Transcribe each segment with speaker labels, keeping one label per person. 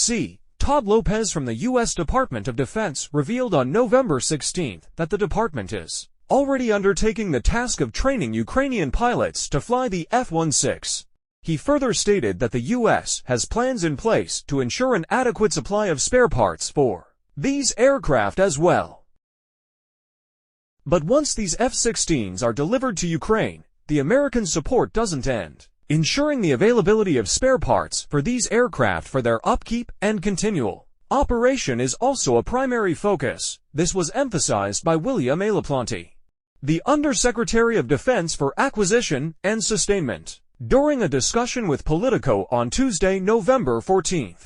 Speaker 1: C. Todd Lopez from the U.S. Department of Defense revealed on November 16 that the department is already undertaking the task of training Ukrainian pilots to fly the F-16. He further stated that the U.S. has plans in place to ensure an adequate supply of spare parts for these aircraft as well. But once these F-16s are delivered to Ukraine, the American support doesn't end. Ensuring the availability of spare parts for these aircraft for their upkeep and continual operation is also a primary focus. This was emphasized by William A. LaPlante, the Undersecretary of Defense for Acquisition and Sustainment, during a discussion with Politico on Tuesday, November 14.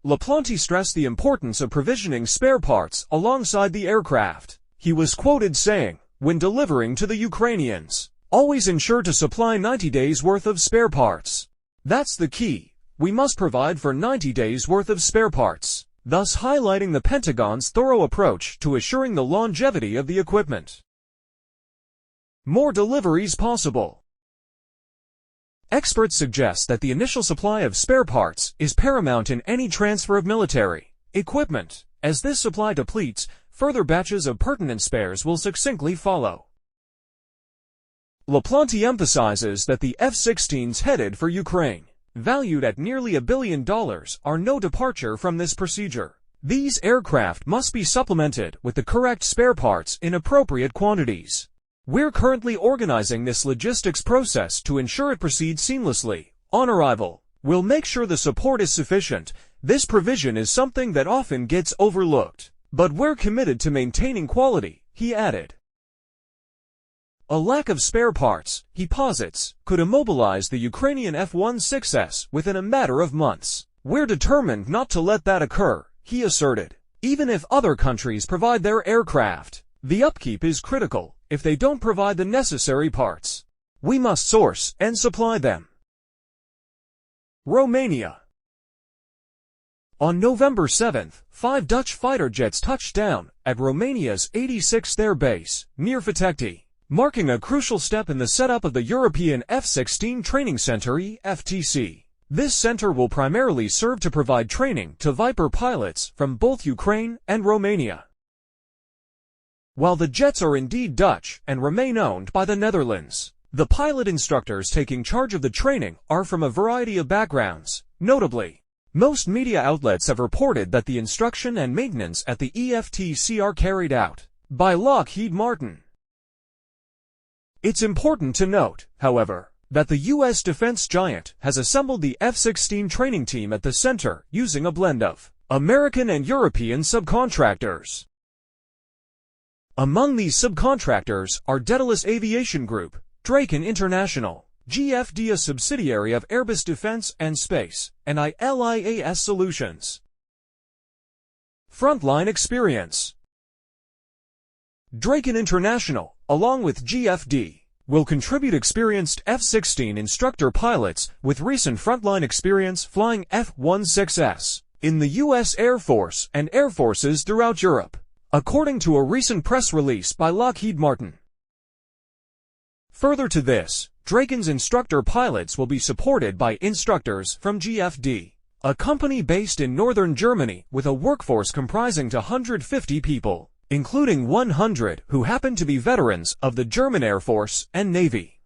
Speaker 1: LaPlante stressed the importance of provisioning spare parts alongside the aircraft. He was quoted saying, "When delivering to the Ukrainians, always ensure to supply 90 days worth of spare parts. That's the key. We must provide for 90 days worth of spare parts," thus highlighting the Pentagon's thorough approach to assuring the longevity of the equipment. More deliveries possible. Experts suggest that the initial supply of spare parts is paramount in any transfer of military equipment. As this supply depletes, further batches of pertinent spares will succinctly follow. LaPlante emphasizes that the F-16s headed for Ukraine, valued at nearly $1 billion, are no departure from this procedure. These aircraft must be supplemented with the correct spare parts in appropriate quantities. We're currently organizing this logistics process to ensure it proceeds seamlessly. On arrival, we'll make sure the support is sufficient. This provision is something that often gets overlooked, but we're committed to maintaining quality," he added. A lack of spare parts, he posits, could immobilize the Ukrainian F-16s within a matter of months. "We're determined not to let that occur," he asserted. "Even if other countries provide their aircraft, the upkeep is critical. If they don't provide the necessary parts, we must source and supply them." Romania. On November 7, 5 Dutch fighter jets touched down at Romania's 86th Air Base, near Fătăceni, marking a crucial step in the setup of the European F-16 Training Center (EFTC). This center will primarily serve to provide training to Viper pilots from both Ukraine and Romania. While the jets are indeed Dutch and remain owned by the Netherlands, the pilot instructors taking charge of the training are from a variety of backgrounds. Notably, most media outlets have reported that the instruction and maintenance at the EFTC are carried out by Lockheed Martin. It's important to note, however, that the U.S. defense giant has assembled the F-16 training team at the center using a blend of American and European subcontractors. Among these subcontractors are Daedalus Aviation Group, Draken International, GFD, a subsidiary of Airbus Defence and Space, and ILIAS Solutions. Frontline experience. Draken International, along with GFD, will contribute experienced F-16 instructor pilots with recent frontline experience flying F-16s in the U.S. Air Force and air forces throughout Europe, according to a recent press release by Lockheed Martin. Further to this, Draken's instructor pilots will be supported by instructors from GFD, a company based in northern Germany with a workforce comprising 150 people, including 100 who happen to be veterans of the German Air Force and Navy.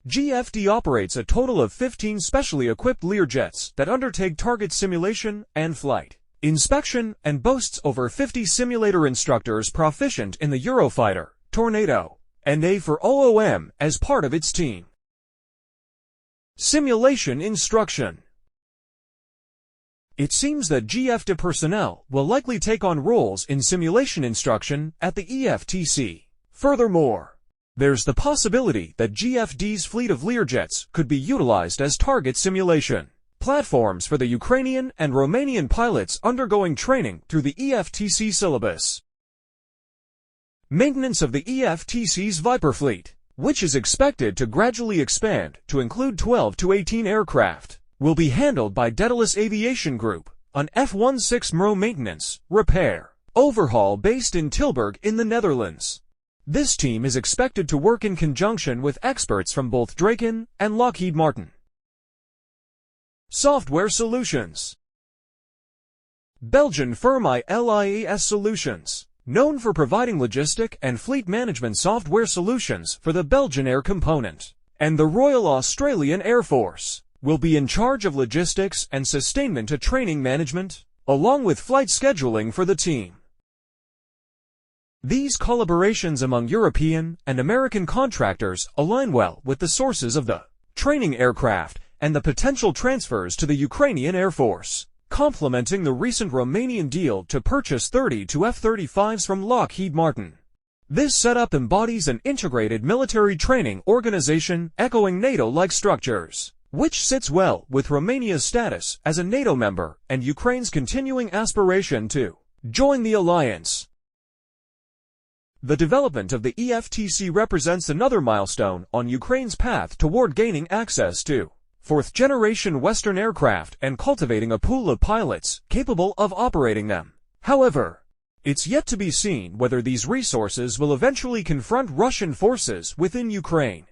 Speaker 1: GFD operates a total of 15 specially equipped Learjets that undertake target simulation and flight inspection and boasts over 50 simulator instructors proficient in the Eurofighter, Tornado, and A4OOM as part of its team. Simulation instruction. It seems that GFD personnel will likely take on roles in simulation instruction at the EFTC. Furthermore, there's the possibility that GFD's fleet of Learjets could be utilized as target simulation platforms for the Ukrainian and Romanian pilots undergoing training through the EFTC syllabus. Maintenance of the EFTC's Viper fleet, which is expected to gradually expand to include 12 to 18 aircraft, will be handled by Daedalus Aviation Group, an F-16 maintenance, repair, overhaul based in Tilburg in the Netherlands. This team is expected to work in conjunction with experts from both Draken and Lockheed Martin. Software Solutions. Belgian firm ILIES Solutions, known for providing logistic and fleet management software solutions for the Belgian Air Component and the Royal Australian Air Force, will be in charge of logistics and sustainment to training management, along with flight scheduling for the team. These collaborations among European and American contractors align well with the sources of the training aircraft and the potential transfers to the Ukrainian Air Force, complementing the recent Romanian deal to purchase 32 F-35s from Lockheed Martin. This setup embodies an integrated military training organization echoing NATO-like structures, which sits well with Romania's status as a NATO member and Ukraine's continuing aspiration to join the alliance. The development of the EFTC represents another milestone on Ukraine's path toward gaining access to fourth-generation Western aircraft and cultivating a pool of pilots capable of operating them. However, it's yet to be seen whether these resources will eventually confront Russian forces within Ukraine.